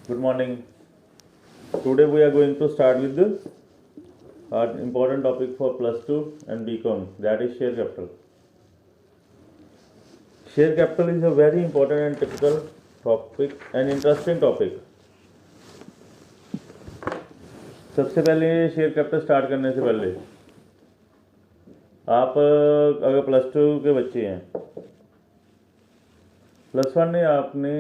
Good morning. Today we are going to start with our important topic for plus 2 and BCom, that is share capital. Share capital is a very important and typical topic and interesting topic. सबसे पहले share capital start करने से पहले आप अगर plus 2 के बच्चे हैं, प्लस 1 में आपने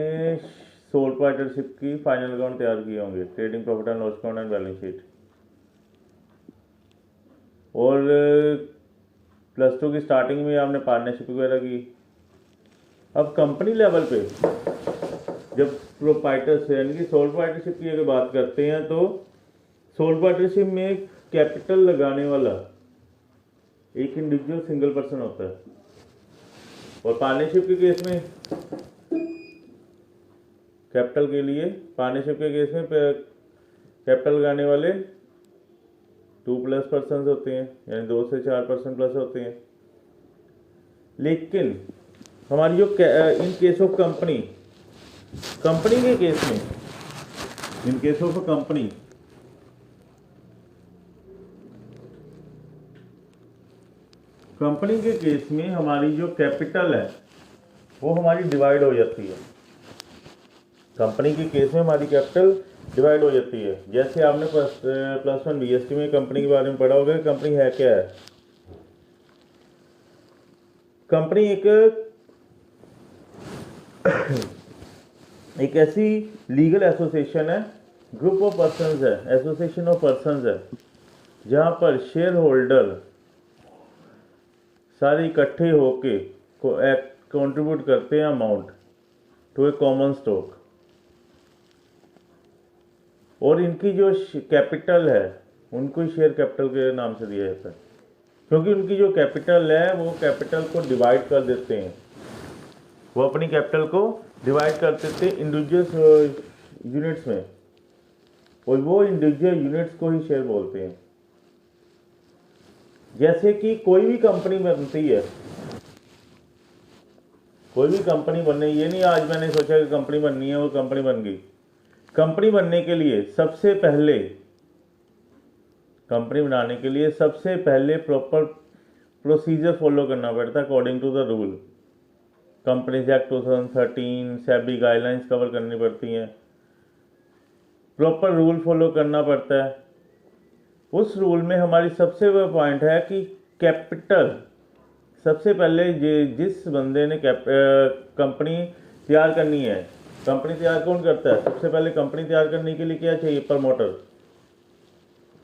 सोल पार्टनरशिप की फाइनल अकाउंट तैयार किए होंगे, trading profit and loss account and balance sheet, और प्लस 2 की स्टार्टिंग में आपने पार्टनरशिप वगैरह की। अब कंपनी लेवल पे जब प्रोप्राइटर्स यानी कि सोल पार्टनरशिप की अगर बात करते हैं तो सोल पार्टनरशिप में कैपिटल लगाने वाला एक इंडिविजुअल सिंगल पर्सन होता है, और पार्टनरशिप के केस में कैपिटल के लिए पार्टनरशिप के केस में कैपिटल लगाने वाले 2+ पर्सन होते हैं, यानी 2 से 4 पर्सन प्लस होते हैं। लेकिन हमारी जो इन केस ऑफ कंपनी के केस में, इन केस ऑफ कंपनी के केस में हमारी जो कैपिटल है वो हमारी डिवाइड हो जाती है। कंपनी के केस में हमारी कैपिटल डिवाइड हो जाती है। जैसे आपने प्लस 1 BST में कंपनी के बारे में पढ़ा होगा। कंपनी है क्या है? कंपनी एक ऐसी लीगल एसोसिएशन है, ग्रुप ऑफ पर्संस है, एसोसिएशन ऑफ पर्संस है, जहाँ पर शेयर होल्डर सारे इकट्ठे होके कंट्रीब्यूट करते हैं amount to a common stock, और इनकी जो कैपिटल है उनको शेयर कैपिटल के नाम से दिया जाता है, क्योंकि उनकी जो कैपिटल है वो कैपिटल को डिवाइड कर देते हैं, वो अपनी कैपिटल को डिवाइड कर देते हैं इंडिविजुअल यूनिट्स में, और वो इंडिविजुअल यूनिट्स को ही शेयर बोलते हैं। जैसे कि कोई भी कंपनी बनती है, कोई भी कंपनी बनने, ये नहीं आज मैंने सोचा कि कंपनी बननी है और कंपनी बन गई। कंपनी बनने के लिए सबसे पहले, कंपनी बनाने के लिए सबसे पहले प्रॉपर प्रोसीजर फॉलो करना पड़ता है according to the rule. Companies act 2013, SEBI guidelines cover करनी पड़ती हैं, प्रॉपर रूल फॉलो करना पड़ता है। उस रूल में हमारी सबसे बड़ा पॉइंट है कि कैपिटल सबसे पहले जिस बंदे ने कंपनी तैयार करनी है, कंपनी तैयार कौन करता है? सबसे पहले कंपनी तैयार करने के लिए क्या चाहिए? प्रमोटर।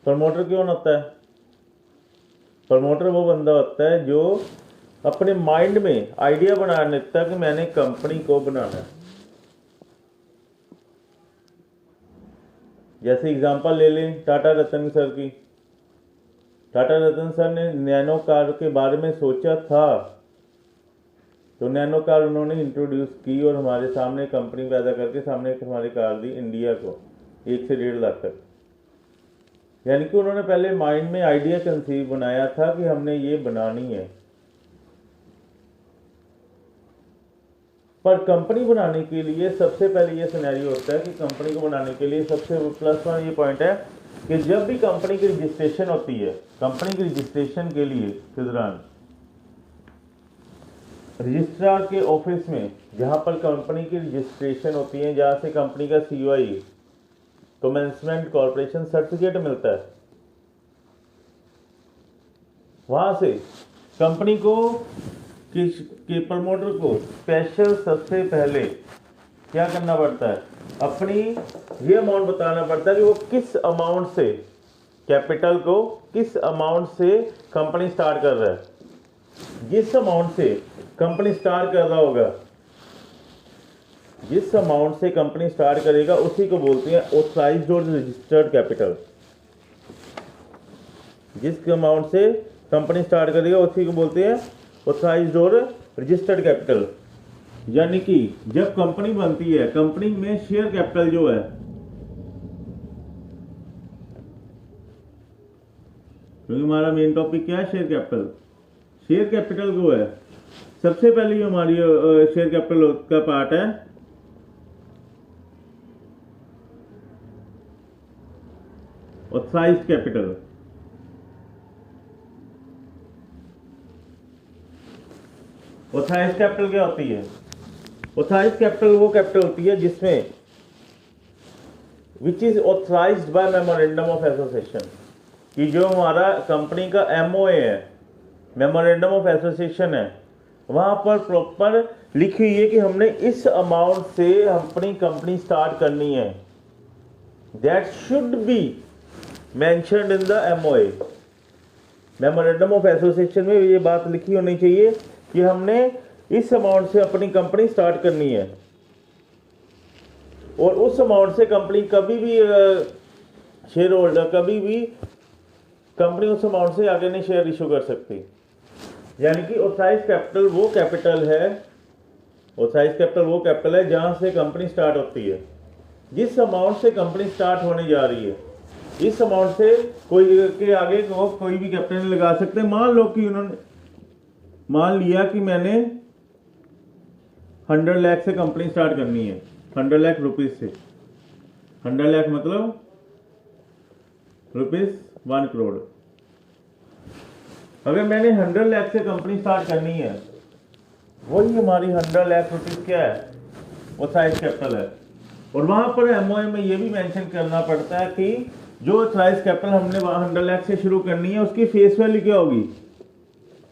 प्रमोटर कौन होता है? प्रमोटर वो बंदा होता है जो अपने माइंड में आइडिया बना लेता है कि मैंने कंपनी को बनाना है। जैसे एग्जांपल ले लें टाटा रतन सर की। टाटा रतन सर ने नैनो कार के बारे में सोचा था, तो नैनो कार उन्होंने इंट्रोड्यूस की और हमारे सामने कंपनी पैदा करके सामने हमारी कार दी इंडिया को 1 से 1.5 लाख तक। यानी कि उन्होंने पहले माइंड में आइडिया कंसीव बनाया था कि हमने ये बनानी है। पर कंपनी बनाने के लिए सबसे पहले ये सिनेरियो होता है कि कंपनी को बनाने के लिए सबसे प्लस 1 ये पॉइंट है कि जब भी कंपनी की रजिस्ट्रेशन होती है, कंपनी की रजिस्ट्रेशन के लिए के दौरान रजिस्ट्रार के ऑफिस में, जहां पर कंपनी की रजिस्ट्रेशन होती है, जहां से कंपनी का COI कमेंसमेंट कॉर्पोरेशन सर्टिफिकेट मिलता है, वहां से कंपनी को के प्रमोटर को स्पेशल सबसे पहले क्या करना पड़ता है? अपनी ये अमाउंट बताना पड़ता है कि वो किस अमाउंट से कैपिटल को, किस अमाउंट से कंपनी स्टार्ट कर रहा है। जिस अमाउंट से कंपनी स्टार्ट कर रहा होगा, जिस अमाउंट से कंपनी स्टार्ट करेगा उसी को बोलते हैं ऑथराइज्ड और रजिस्टर्ड कैपिटल। जिस अमाउंट से कंपनी स्टार्ट करेगा उसी को बोलते हैं ऑथराइज्ड और रजिस्टर्ड कैपिटल। यानी कि जब कंपनी बनती है, कंपनी में शेयर कैपिटल जो है, क्योंकि हमारा मेन टॉपिक क्या है? Share capital. शेयर कैपिटल जो है, सबसे पहले जो हमारी शेयर कैपिटल का पार्ट है ऑथराइज्ड कैपिटल। ऑथराइज्ड कैपिटल क्या होती है? ऑथराइज्ड कैपिटल वो कैपिटल होती है जिसमें which is authorised bye memorandum of association, कि जो हमारा कंपनी का एमओए है, मेमोरेंडम ऑफ एसोसिएशन है, वहां पर प्रॉपर लिखी हुई है कि हमने इस अमाउंट से अपनी कंपनी स्टार्ट करनी है। That should be mentioned in the MOA. Memorandum of association में ये बात लिखी होनी चाहिए कि हमने इस अमाउंट से अपनी कंपनी स्टार्ट करनी है, और उस अमाउंट से कंपनी कभी भी शेयर होल्डर कभी भी कंपनी उस अमाउंट से आगे नहीं शेयर इशू कर सकती। यानी कि ऑथराइज्ड कैपिटल वो कैपिटल है, ऑथराइज्ड कैपिटल वो कैपिटल है जहां से कंपनी स्टार्ट होती है। जिस अमाउंट से कंपनी स्टार्ट होने जा रही है, इस अमाउंट से कोई के आगे कोई भी कैपिटल नहीं लगा सकते। मान लो कि उन्होंने मान लिया कि मैंने 100 लाख से कंपनी स्टार्ट करनी है, 100 लाख रुपीज से। 100 लाख मतलब रुपीज 1 करोड़। अगर मैंने 100 लाख से कंपनी स्टार्ट करनी है, वही हमारी 100 लाख रुपीज क्या है? ऑथराइज्ड कैपिटल है। और वहां पर एमओए में ये भी मेंशन करना पड़ता है कि जो ऑथराइज्ड कैपिटल हमने 100 लाख से शुरू करनी है, उसकी फेस वैल्यू क्या होगी?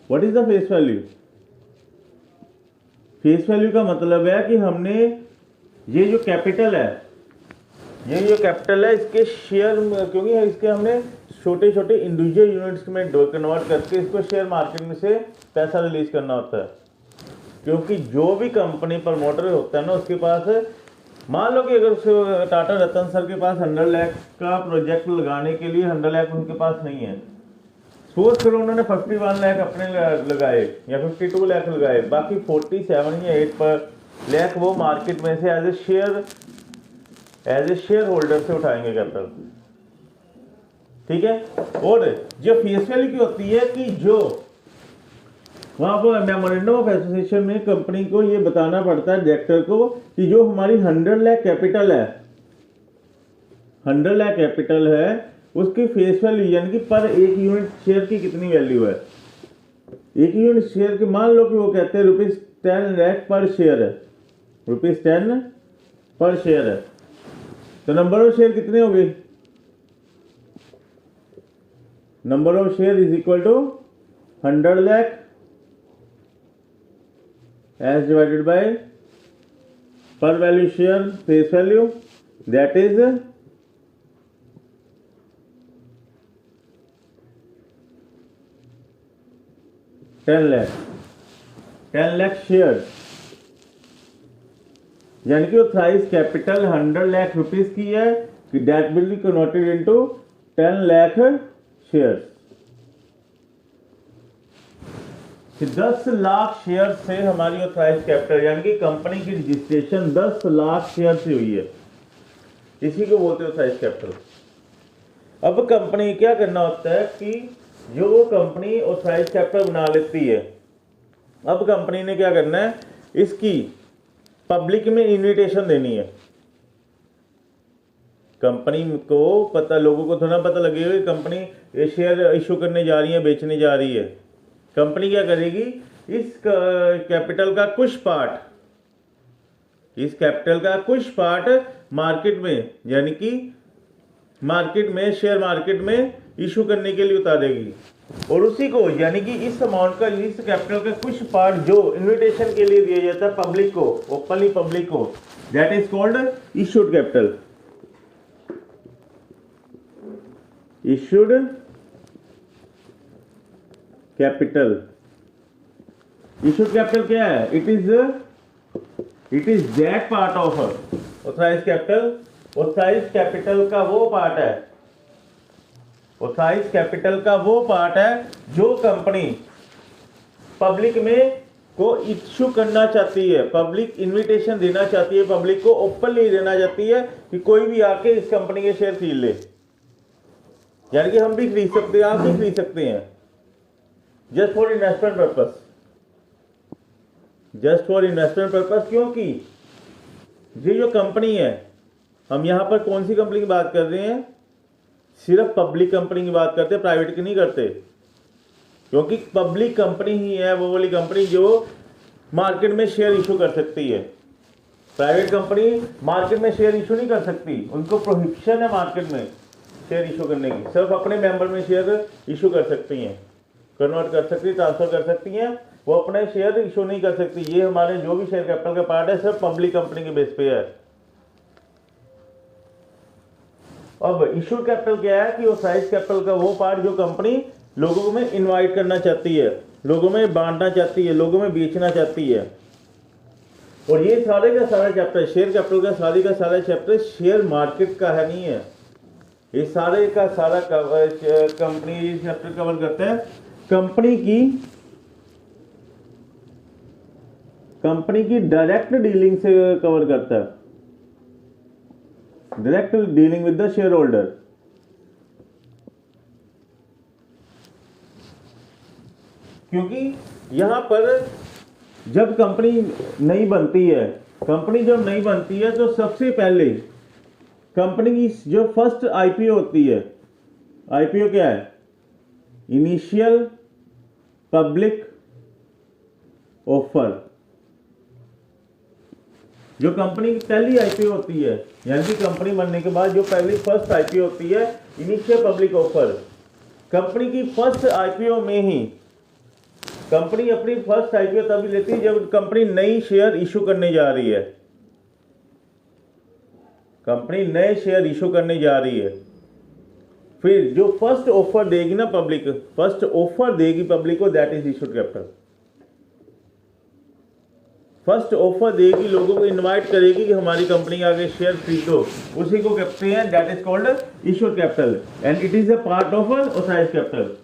What is the face value? Face value का मतलब है कि हमने ये जो कैपिटल है, ये जो कैपिटल है, इसके शेयर, क्योंकि इसके हमने छोटे छोटे इंडिविजुअल यूनिट्स में कन्वर्ट करके इसको शेयर मार्केट में से पैसा रिलीज करना होता है। क्योंकि जो भी कंपनी प्रमोटर होता है ना, उसके पास, मान लो कि अगर टाटा रतन सर के पास 100 लाख का प्रोजेक्ट लगाने के लिए 100 लाख उनके पास नहीं है, सोच करो उन्होंने 51 लाख अपने लगाए या 52 लाख लगाए, बाकी 47 या 8 लाख वो मार्केट में से एज ए शेयर होल्डर से उठाएंगे कैपिटल। ठीक है। और जो फेस वैल्यू की होती है कि जो वहां पर मेमोरेंडम ऑफ एसोसिएशन में कंपनी को ये बताना पड़ता है डायरेक्टर को कि जो हमारी 100 लाख कैपिटल है, 100 लाख कैपिटल है, उसकी फेस वैल्यू यानी कि पर एक यूनिट शेयर की कितनी वैल्यू है। एक यूनिट शेयर की मान लो कि वो कहते हैं ₹10 लाख पर शेयर है, ₹10 पर शेयर है, तो नंबर ऑफ शेयर कितने हो गए? Number of share is equal to 100 lakh as divided by per value share face value, that is 10 lakh. 10 lakh share यानी कि ऑथराइज्ड कैपिटल 100 लाख रुपीस की है कि that will be converted into 10 lakh share. 10 lakh share से हमारी ऑथराइज्ड कैपिटल यानी कि कंपनी की रजिस्ट्रेशन 10 लाख शेयर से हुई है, इसी को बोलते हैं ऑथराइज्ड कैपिटल। अब कंपनी क्या करना होता है कि जो कंपनी ऑथराइज्ड कैपिटल बना लेती है, अब कंपनी ने क्या करना है, इसकी पब्लिक में इन्विटेशन देनी है। कंपनी को पता, लोगों को थोड़ा पता लगेगा कंपनी ये शेयर इशू करने जा रही है, बेचने जा रही है। कंपनी क्या करेगी, इस कैपिटल का कुछ पार्ट, इस कैपिटल का कुछ पार्ट मार्केट में यानी कि मार्केट में, शेयर मार्केट में इशू करने के लिए उतारेगी, और उसी को यानी कि इस अमाउंट का, इस कैपिटल का कुछ पार्ट जो इन्विटेशन के लिए दिया जाता है पब्लिक को, ओपनली पब्लिक को, that is called issued capital. Issued capital. Issued capital क्या है? It is that part of authorised capital. Authorised capital का वो पार्ट है, ऑथराइज्ड कैपिटल का वो पार्ट है जो कंपनी पब्लिक में को इश्यू करना चाहती है, पब्लिक इन्विटेशन देना चाहती है, पब्लिक को ओपनली देना चाहती है कि कोई भी आके इस कंपनी के शेयर खरीद ले। यानी कि हम भी खरीद सकते हैं, आप भी खरीद सकते हैं, just for investment purpose, just for investment purpose. क्योंकि ये जो कंपनी है, हम यहां पर कौन सी कंपनी की बात कर रहे हैं? सिर्फ पब्लिक कंपनी की बात करते हैं, प्राइवेट की नहीं करते, क्योंकि पब्लिक कंपनी ही है वो वाली कंपनी जो मार्केट में शेयर इशू कर सकती है। प्राइवेट कंपनी मार्केट में शेयर इशू नहीं कर सकती, उनको प्रोहिबिशन है मार्केट में शेयर इशू करने की। सिर्फ अपने मेंबर में शेयर इशू कर सकती हैं, कन्वर्ट कर सकती, ट्रांसफर कर सकती हैं, वो अपने शेयर इशू नहीं कर सकती। ये हमारे जो भी शेयर कैपिटल का पार्ट है सिर्फ पब्लिक कंपनी के बेस पे है। अब इशू कैपिटल क्या है कि वो साइज कैपिटल का वो पार्ट जो कंपनी लोगों में इनवाइट करना चाहती है, लोगों में बांटना चाहती है, लोगों में बेचना चाहती है। और ये सारे का सारा चैप्टर शेयर कैपिटल का सारा चैप्टर शेयर मार्केट का है, नहीं है। ये सारे का सारा कंपनी चैप्टर कवर करते हैं कंपनी की डायरेक्ट डीलिंग से कवर करता है, direct dealing with the share holder. क्योंकि यहां पर जब कंपनी नहीं बनती है, तो सबसे पहले कंपनी की जो फर्स्ट आईपीओ होती है, आईपीओ क्या है? Initial public offer. जो कंपनी की पहली आईपीओ होती है, यानी कि कंपनी बनने के बाद जो पहली फर्स्ट आईपीओ होती है, इनिशियल पब्लिक ऑफर। कंपनी की फर्स्ट आईपीओ में ही कंपनी अपनी फर्स्ट आईपीओ तभी लेती है जब कंपनी नई शेयर इशू करने जा रही है। कंपनी नए शेयर इशू करने जा रही है। फिर जो फर्स्ट ऑफर देगी ना पब्लिक, फर्स्ट ऑफर देगी पब्लिक को, that is issued capital. First offer देगी, लोगों को इनवाइट करेगी कि हमारी कंपनी के आगे शेयर खरीदो, उसी को कहते हैं that is called issued capital and it is a part of authorised capital.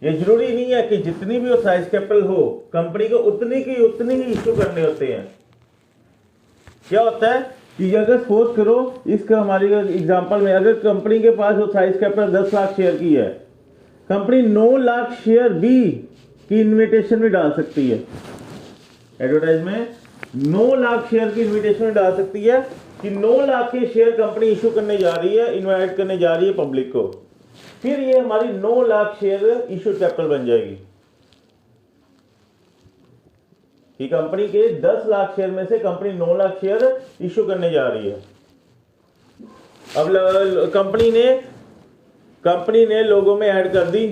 ये जरूरी नहीं है कि जितनी भी ऑथराइज्ड कैपिटल हो कंपनी को उतनी ही इशू करने होते हैं। क्या होता है कि अगर सपोज करो इसका हमारी एग्जांपल में, अगर कंपनी के पास ऑथराइज्ड कैपिटल 10 लाख शेयर की है, कंपनी 9 लाख शेयर भी की इन्विटेशन में डाल सकती है। एडवर्टाइज में 9 लाख शेयर की इन्विटेशन में डाल सकती है कि 9 लाख के शेयर कंपनी इशू करने जा रही है, इन्वाइट करने जा रही है पब्लिक को। फिर ये हमारी 9 लाख शेयर इशूड कैपिटल बन जाएगी कि कंपनी के 10 लाख शेयर में से कंपनी 9 लाख शेयर इशू करने जा रही है। अब कंपनी ने लोगों में ऐड कर दी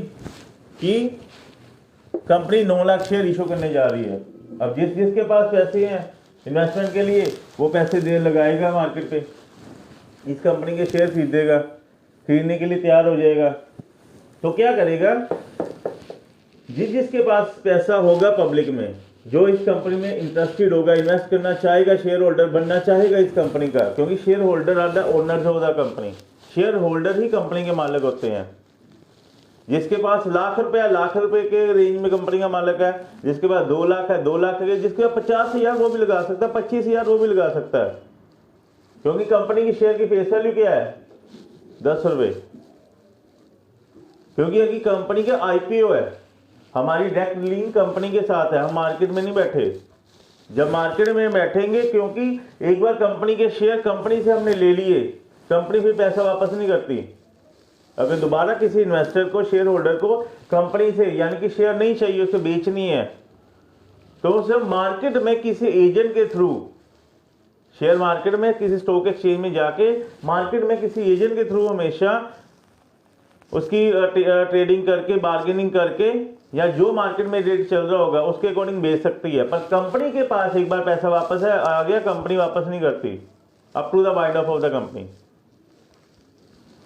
कि कंपनी 9 लाख शेयर इशू करने जा रही है। अब जिसके पास पैसे हैं इन्वेस्टमेंट के लिए, वो पैसे दे लगाएगा मार्केट पे, इस कंपनी के शेयर खरीदेगा, खरीदने के लिए तैयार हो जाएगा। तो क्या करेगा? जिसके पास पैसा होगा पब्लिक में, जो इस कंपनी में इंटरेस्टेड होगा, इन्वेस्ट करना चाहेगा, शेयर होल्डर बनना चाहेगा इस कंपनी का, क्योंकि share holder are the owners of the company. Share holder ही कंपनी के मालिक होते हैं। जिसके पास लाख रुपए के रेंज में कंपनी का मालिक है, जिसके पास 2 लाख है, 2 लाख है, जिसके पास 50,000 वो भी लगा सकता है, 25,000 वो भी लगा सकता है, क्योंकि कंपनी की शेयर की फेस वैल्यू क्या है? 10 रुपए। क्योंकि अभी कंपनी का आईपीओ है, हमारी डायरेक्ट लिंक कंपनी के साथ है, हम मार्केट में नहीं बैठे। जब मार्केट में बैठेंगे, क्योंकि एक बार कंपनी के शेयर कंपनी से हमने ले लिए, कंपनी फिर पैसा वापस नहीं करती। अगर दोबारा किसी इन्वेस्टर को, शेयर होल्डर को कंपनी से यानी कि शेयर नहीं चाहिए, उसे बेचनी है, तो उसे मार्केट में किसी एजेंट के थ्रू, शेयर मार्केट में किसी स्टॉक एक्सचेंज में जाके मार्केट में किसी एजेंट के थ्रू हमेशा उसकी ट्रेडिंग करके, बार्गेनिंग करके, या जो मार्केट में रेट चल रहा होगा उसके अकॉर्डिंग बेच सकती है। पर कंपनी के पास एक बार पैसा वापस है आ गया, कंपनी वापस नहीं करती, up to the bind of the company.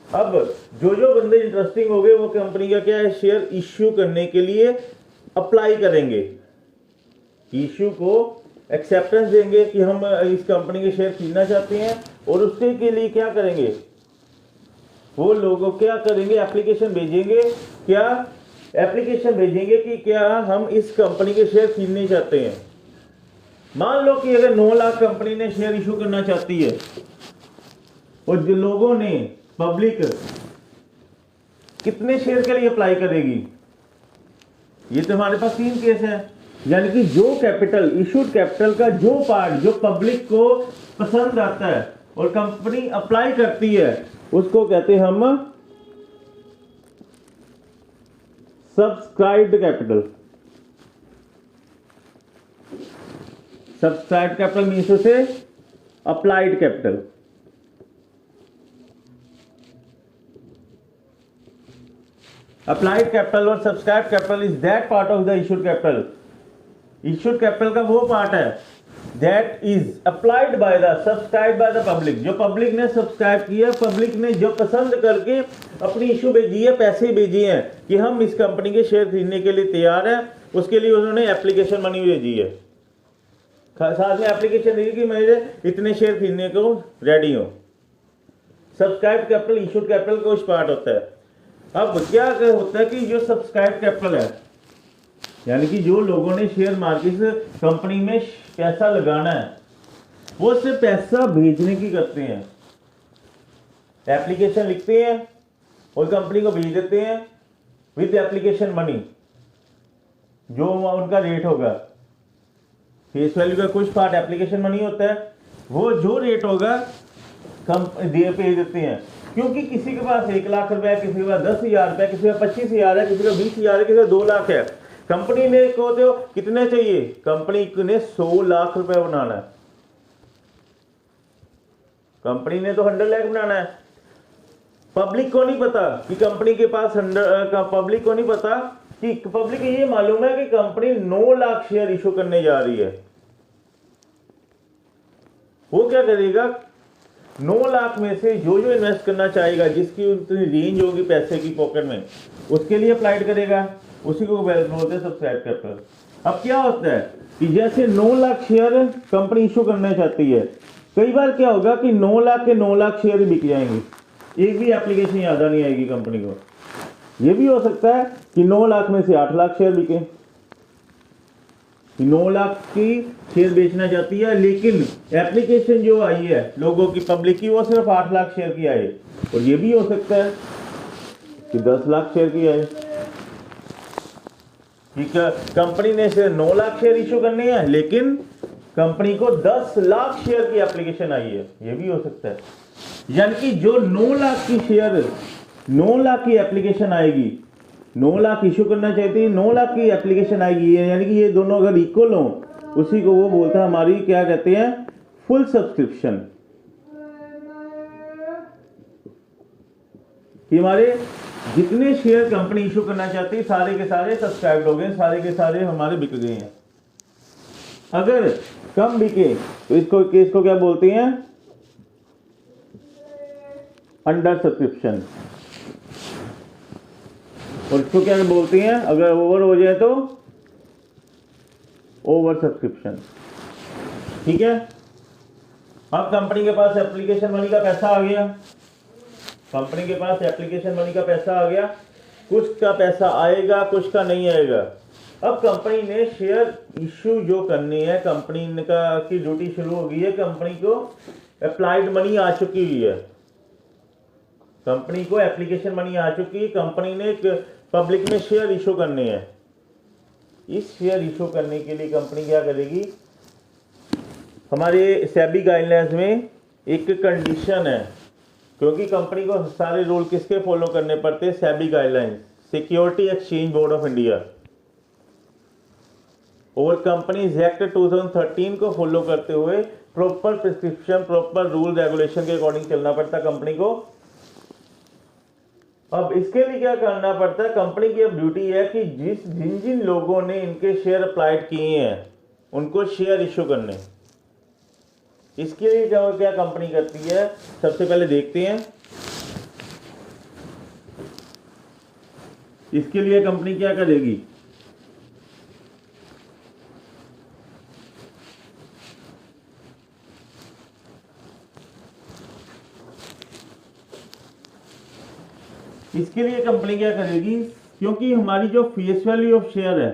अब जो बंदे इंटरेस्टिंग हो गए, वो कंपनी का क्या है, शेयर इश्यू करने के लिए अप्लाई करेंगे, इश्यू को एक्सेप्टेंस देंगे कि हम इस कंपनी के शेयर खरीदना चाहते हैं, और उसके के लिए क्या करेंगे, वो लोगों क्या करेंगे, एप्लीकेशन भेजेंगे। क्या एप्लीकेशन भेजेंगे कि क्या हम इस कंपनी के शेयर खरीदने चाहते हैं। मान लो कि अगर 9 लाख कंपनी ने शेयर इशू करना चाहती है, और जो लोगों ने, पब्लिक कितने शेयर के लिए अप्लाई करेगी? ये तो हमारे पास 3 केस है, यानी कि जो कैपिटल, इशूड कैपिटल का जो पार्ट जो पब्लिक को पसंद आता है और कंपनी अप्लाई करती है, उसको कहते हैं हम subscribed capital. Subscribed capital means से अप्लाइड कैपिटल। अप्लाइड कैपिटल और subscribed capital is that part of the issued capital. Issued capital का वो पार्ट है that is applied by the subscribe by the public. जो पब्लिक ने subscribe किया, public ने जो पसंद करके अपनी इशू भेजी है, पैसे भेजिए हैं कि हम इस कंपनी के शेयर खरीदने के लिए तैयार हैं, उसके लिए उन्होंने एप्लीकेशन मनी भेजी है, साथ में एप्लीकेशन दी कि मैं इतने शेयर खरीदने को रेडी हूं। सब्सक्राइब कैपिटल इशूड कैपिटल का कुछ पार्ट होता है। अब क्या होता है कि जो सब्सक्राइब कैपिटल है, यानी कि जो लोगों ने शेयर मार्केट कंपनी में पैसा लगाना है, वो सिर्फ पैसा भेजने की करते हैं, एप्लीकेशन लिखते हैं और कंपनी को भेज देते हैं विद एप्लीकेशन मनी, जो उनका रेट होगा। फेस वैल्यू का कुछ पार्ट एप्लीकेशन मनी होता है, वो जो रेट होगा भेज देते हैं। क्योंकि किसी के पास 1 लाख रुपए है, किसी के पास 10,000 रुपए, किसी का 25,000 है, किसी का 20,000 है, किसी का 2 लाख है। कंपनी ने को तो कितने चाहिए, कंपनी ने 100 लाख रुपए बनाना है, कंपनी ने तो 100 लाख बनाना है। पब्लिक को नहीं पता कि कंपनी के पास पब्लिक को नहीं पता कि पब्लिक को ये मालूम है कि कंपनी 9 लाख शेयर इशू करने जा रही है। वो क्या करेगा, 9 लाख में से जो जो इन्वेस्ट करना चाहेगा, जिसकी उतनी रेंज होगी पैसे की पॉकेट में, उसके लिए अप्लाइड करेगा, उसी को बोलते हैं सब्सक्राइब कैपिटल। अब क्या होता है कि जैसे 9 लाख शेयर कंपनी इशू करना चाहती है, कई बार क्या होगा कि 9 लाख के 9 लाख शेयर बिक जाएंगे, एक भी एप्लीकेशन याद नहीं आएगी कंपनी को। यह भी हो सकता है कि 9 लाख में से 8 लाख शेयर बिके, 9 लाख की शेयर बेचना चाहती है, लेकिन एप्लीकेशन जो आई है लोगों की, पब्लिक की, वो सिर्फ 8 लाख शेयर की आई। और ये भी हो सकता है कि 10 लाख शेयर की आई। ठीक है, कंपनी ने सिर्फ 9 लाख शेयर इशू करने हैं, लेकिन कंपनी को 10 लाख शेयर की एप्लीकेशन आई है, ये भी हो सकता है। यानी कि जो 9 लाख की शेयर, 9 लाख की एप्लीकेशन आएगी, 9 लाख इशू करना चाहती है, 9 लाख की एप्लीकेशन आएगी, यानी कि ये दोनों अगर इक्वल हो, उसी को वो बोलता है, हमारी क्या कहते हैं, फुल सब्सक्रिप्शन। कि हमारे जितने शेयर कंपनी इशू करना चाहती है, सारे के सारे सब्सक्राइब हो गए, सारे के सारे हमारे बिक गए हैं। अगर कम बिके तो इसको क्या बोलते हैं, अंडर सब्सक्रिप्शन। और इसको क्या बोलते हैं, अगर ओवर हो जाए तो ओवर सब्सक्रिप्शन। ठीक है, अब कंपनी के पास एप्लीकेशन मनी का पैसा आ गया, कंपनी के पास एप्लीकेशन मनी का पैसा आ गया, कुछ का पैसा आएगा, कुछ का नहीं आएगा। अब कंपनी ने शेयर इशू जो करनी है, कंपनी का की ड्यूटी शुरू हो गई है, कंपनी को अप्लाइड मनी आ चुकी हुई है, कंपनी को एप्लीकेशन मनी आ चुकी है, कंपनी ने पब्लिक में शेयर इशू करने हैं। इस शेयर इशू करने के लिए कंपनी क्या करेगी, हमारे सेबी गाइडलाइंस में एक कंडीशन है, क्योंकि कंपनी को सारे रूल किसके फॉलो करने पड़ते हैं, SEBI guidelines, security exchange board of India और कंपनीज एक्ट 2013 को फॉलो करते हुए proper prescription, proper rule regulation के अकॉर्डिंग चलना पड़ता कंपनी को। अब इसके लिए क्या करना पड़ता है, कंपनी की अब ड्यूटी है कि जिन जिन लोगों ने इनके शेयर अप्लाइड किए हैं उनको शेयर इशू करने। इसके लिए क्या कंपनी करती है, सबसे पहले देखते हैं। इसके लिए कंपनी क्या करेगी, इसके लिए कंपनी क्या करेगी, क्योंकि हमारी जो फेस वैल्यू ऑफ शेयर है,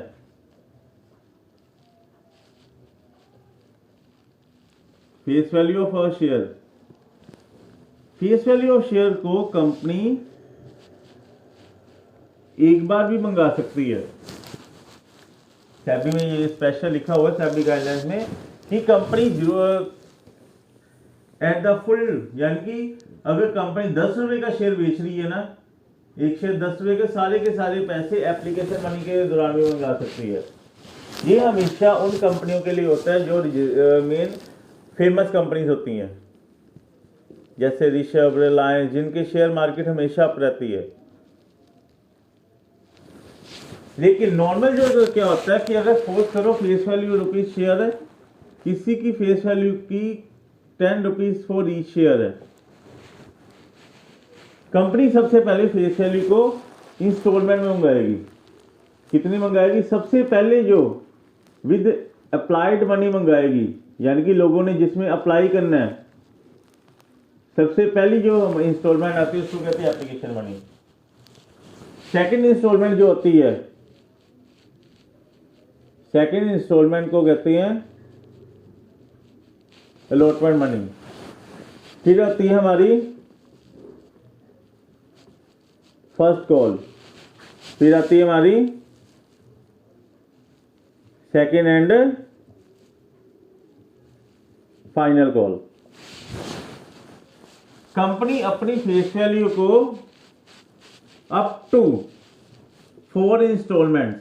face value of share, face value of share को कंपनी एक बार भी मंगा सकती है। सेबी में ये स्पेशल लिखा हुआ है सेबी गाइडलाइंस में कि कंपनी एट द फुल, यानी कि अगर कंपनी 10 रुपए का शेयर बेच रही है ना, एक शेयर 10 रुपए के सारे पैसे एप्लीकेशन मनी के दौरान भी मंगा सकती है। ये हमेशा उन कंपनियों के लिए होता है जो मेन फेमस कंपनीज होती हैं, जैसे ऋषभ, रिलायंस, जिनके शेयर मार्केट हमेशा अप रहती है। लेकिन नॉर्मल जो क्या होता है कि अगर सपोज करो फेस वैल्यू रुपीज शेयर है, किसी की फेस वैल्यू की 10 रुपीज फॉर ईच शेयर है। कंपनी सबसे पहले फेस वैल्यू को इंस्टॉलमेंट में मंगाएगी। कितनी मंगाएगी? सबसे पहले जो विद अप्लाइड मनी मंगाएगी, यानी कि लोगों ने जिसमें अप्लाई करना है, सबसे पहली जो इंस्टॉलमेंट आती है उसको कहते हैं एप्लीकेशन मनी। सेकंड इंस्टॉलमेंट जो होती है, सेकंड इंस्टॉलमेंट को कहते हैं अलॉटमेंट मनी। फिर आती है हमारी फर्स्ट कॉल, फिर आती है हमारी second and final call. Company अपनी फेस वैल्यू को अप टू 4 इंस्टॉलमेंट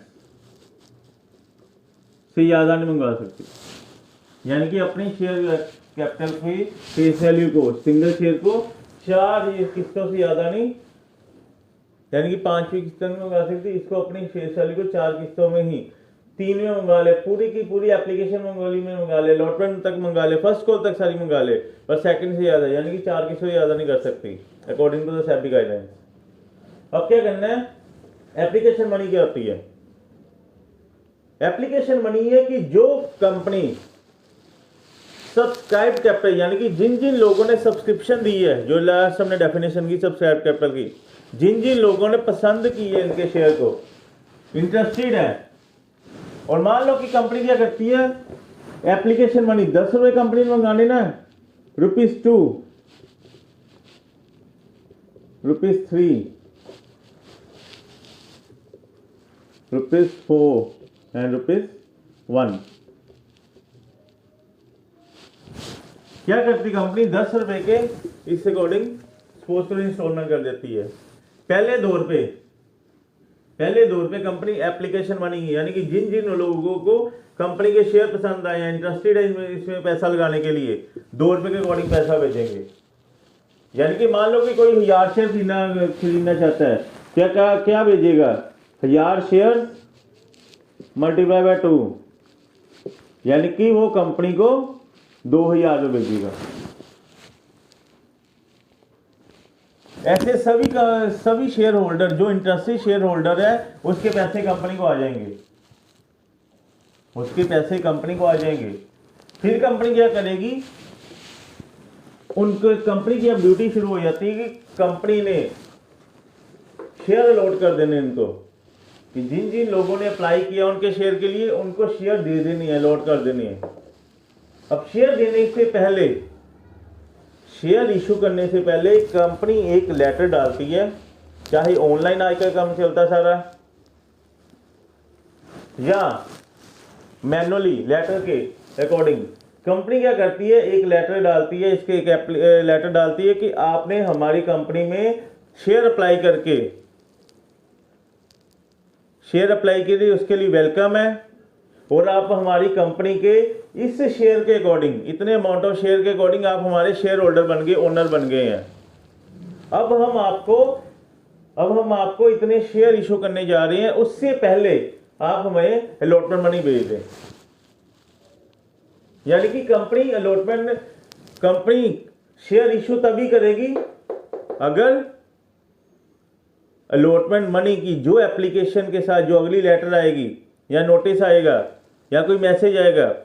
से ज़्यादा नहीं मंगवा सकती। यानी कि अपनी शेयर कैपिटल की फेस वैल्यू को, सिंगल शेयर को 4 किस्तों से ज़्यादा नहीं, यानी कि 5वीं किस्तों में मंगा सकती। इसको अपनी फेस वैल्यू को 4 किस्तों में ही, 3 में मंगा ले, पूरी की पूरी एप्लीकेशन मंगोली में मंगा ले, अलॉटमेंट तक मंगा ले, फर्स्ट कॉल तक सारी मंगा ले, पर सेकंड से ज़्यादा, यानी कि 4 किस्तों से ज़्यादा नहीं कर सकती according to the SEBI guidelines. अब क्या करना है? एप्लीकेशन मनी क्या होती है? एप्लीकेशन मनी है कि जो कंपनी सब्सक्राइब कैपिटल, यानी कि जिन जिन लोगों ने सब्सक्रिप्शन दी है, जो लास्ट हमने डेफिनेशन की सब्सक्राइब कैपिटल की, जिन जिन लोगों ने पसंद की है इनके शेयर को, इंटरेस्टेड है, और मान लो कि कंपनी क्या करती है, एप्लीकेशन मनी 10 रुपए कंपनी ने मंगाने ना, ₹2, ₹3, ₹4 एंड ₹1। क्या करती कंपनी? 10 रुपए के इस अकॉर्डिंग सपोज करो इंस्टॉलमेंट कर देती है। पहले दौर पे कंपनी एप्लीकेशन मनी, यानी कि जिन जिन लोगों को कंपनी के शेयर पसंद आए हैं, इंटरेस्टेड है इसमें पैसा लगाने के लिए, 2 रुपए के अकॉर्डिंग पैसा भेजेंगे। यानी कि मान लो कि कोई 1000 शेयर खरीदना चाहता है, क्या भेजेगा? 1000 शेयर मल्टीप्लाई बाय 2, यानी कि वो कंपनी को 2000 भेजेगा। ऐसे सभी शेयर होल्डर, जो इंटरेस्टेड शेयर होल्डर है, उसके पैसे कंपनी को आ जाएंगे। फिर कंपनी क्या करेगी? उनको कंपनी की अब ड्यूटी शुरू हो जाती है कि कंपनी ने शेयर अलॉट कर देने इनको, कि जिन जिन लोगों ने अप्लाई किया उनके शेयर के लिए, उनको शेयर दे देनी है, अलॉट कर देनी है। अब शेयर देने से पहले, शेयर इशू करने से पहले कंपनी एक लेटर डालती है, चाहे ऑनलाइन आजकल काम चलता सारा, या मैनुअली लेटर के अकॉर्डिंग कंपनी क्या करती है? एक लेटर डालती है, इसके एक लेटर डालती है कि आपने हमारी कंपनी में शेयर अप्लाई किए, उसके लिए वेलकम है, और आप हमारी कंपनी के इस शेयर के अकॉर्डिंग, इतने अमाउंट ऑफ शेयर के अकॉर्डिंग आप हमारे शेयर होल्डर बन गए, ओनर बन गए हैं। अब हम आपको इतने शेयर इशू करने जा रहे हैं, उससे पहले आप हमें अलॉटमेंट मनी भेज दें। यानी कि कंपनी शेयर इशू तभी करेगी अगर अलॉटमेंट मनी की जो एप्लीकेशन के साथ जो अगली लेटर आएगी, या नोटिस आएगा, या कोई मैसेज आएगा,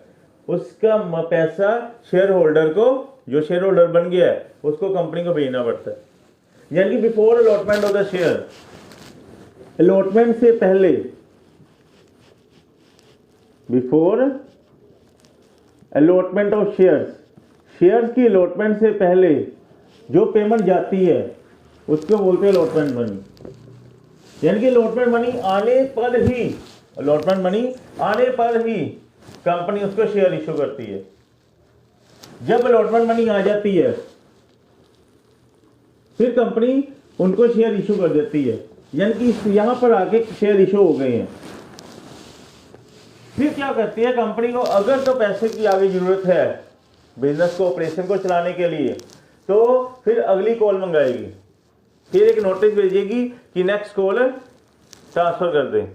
उसका पैसा शेयर होल्डर को, जो शेयर होल्डर बन गया है, उसको कंपनी को भेजना पड़ता है। यानी कि before allotment of the share, allotment से पहले, बिफोर अलॉटमेंट ऑफ शेयर्स की अलॉटमेंट से पहले जो पेमेंट जाती है उसको बोलते हैं अलॉटमेंट मनी। यानी कि अलॉटमेंट मनी आने पर ही कंपनी उसको शेयर इशू करती है। जब अलॉटमेंट मनी आ जाती है, फिर कंपनी उनको शेयर इशू कर देती है, यानी कि यहाँ पर आके शेयर इशू हो गए हैं। फिर क्या करती है कंपनी को, अगर तो पैसे की आगे जरूरत है बिजनेस को, ऑपरेशन को चलाने के लिए, तो फिर अगली कॉल मंगाएगी, फिर एक नोटिस भेजेगी कि नेक्स्ट कॉल ट्रांसफर कर दें।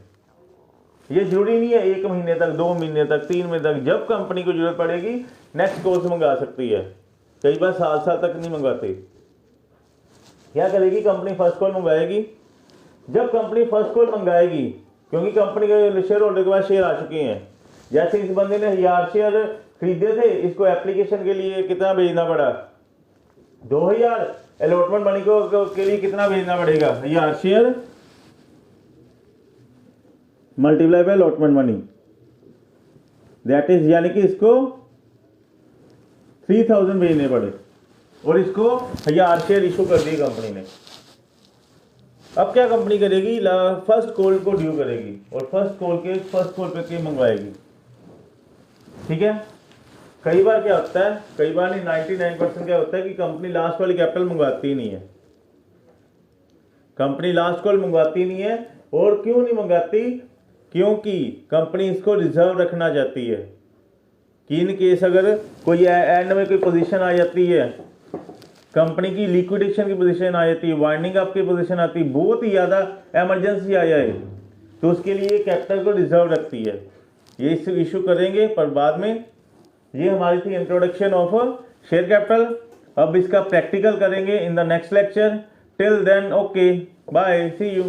ये जरूरी नहीं है 1 महीने तक, 2 महीने तक, 3 महीने तक, जब कंपनी को जरूरत पड़ेगी नेक्स्ट कॉल से मंगा सकती है। कई बार साल तक नहीं मंगाते। क्या करेगी कंपनी, फर्स्ट कॉल मंगाएगी। जब कंपनी फर्स्ट कॉल मंगाएगी, क्योंकि कंपनी के शेयर होल्डर के पास शेयर आ चुके हैं, जैसे इस बंदे ने 1000 शेयर खरीदे थे, इसको एप्लीकेशन के लिए कितना भेजना पड़ा, 2000। अलॉटमेंट मनी को के लिए कितना भेजना पड़ेगा, 1000 share multiply by allotment money, that is, यानी कि इसको 3000 भेजने पड़े, और इसको 1000 शेयर इशू कर दिए कंपनी ने। अब क्या कंपनी करेगी, फर्स्ट कॉल को ड्यू करेगी और फर्स्ट कॉल पे मंगवाएगी। ठीक है। कई बार क्या होता है, कई बार नहीं, 99% क्या होता है कि कंपनी लास्ट वाली कैपिटल मंगवाती नहीं है। कंपनी लास्ट कॉल मंगवाती नहीं है, और क्यों नहीं मंगाती, क्योंकि कंपनी इसको रिजर्व रखना चाहती है कि इन केस अगर कोई एंड में कोई पोजीशन आ जाती है, कंपनी की लिक्विडेशन की पोजीशन आ जाती है, वाइंडिंग अप की पोजीशन आती है, बहुत ही ज़्यादा इमरजेंसी आ जाए, तो उसके लिए कैपिटल को रिजर्व रखती है। ये इशू करेंगे, पर बाद में। ये हमारी थी इंट्रोडक्शन ऑफ शेयर कैपिटल। अब इसका प्रैक्टिकल करेंगे in the next lecture. Till then okay, bye, see you.